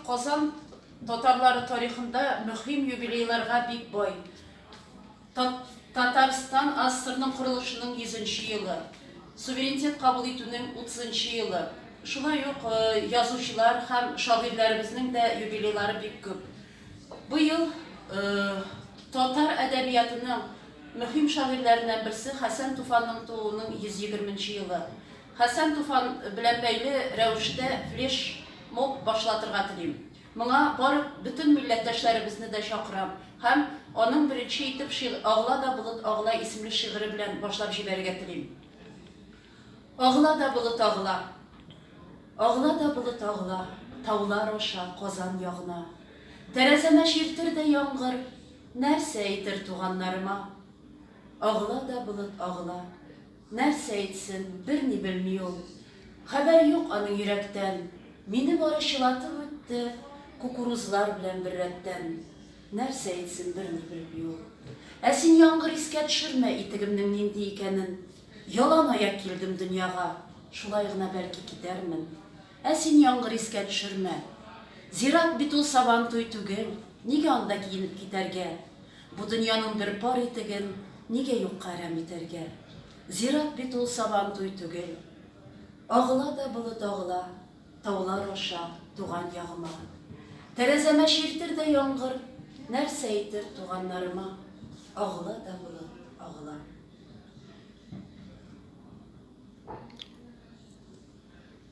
Казан татарлары тарихында мөһим юбилейларга бик бай. Татарстан АССРның құрылышының 100-нче елы, суверенитет кабул итүнең 30-нче елы. Шулай ук язучылар һәм шагыйрьләребезнең дә юбилейлары бик күп. Бу ел татар әдәбиятының мөһим шагыйрьләреннән берсе Хәсән Туфанның тууының 120-нче елы. Хәсән Туфан белән бәйле рәвештә флеш-моб башлатырга телим. Моңа барып бөтен милләттәшләребезне дә чакырам һәм аның беренче итеп «Агла да болыт агла» исемле шигыре белән башлап җибәрергә телим. Агла да болыт агла. Агла да болыт агла, таулар аша Казан ягына. Тәрәзәмә чиртер дә яңгыр, нәрсә әйтер туганнарыма. Агла да болыт агла, нәрсә әйтсен, берни белми ул. Хәбәр юк аның йөрәктән, мине бары чылатып үтте, кукурузлар белән бер рәттән. Нәрсә әйтсен, берни белми ул. Ә син яңгыр искә төшермә итегемнең нинди икәнен. Ялан аяк килдем дөньяга, шулай гына бәлки китәрмен. Ә син яңгыр искә төшермә. Зират бит ул сабан туй түгел, нигә анда киенеп китәргә? Бу дөньяның бер пар итеген нигә юкка әрәм итәргә? Зират бит ул сабан туй түгел. Агла да болыт агла, таулар аша туган ягыма. Тәрәзәмә чиртер дә яңгыр, нәрсә әйтер туганнарыма. Агла да болыт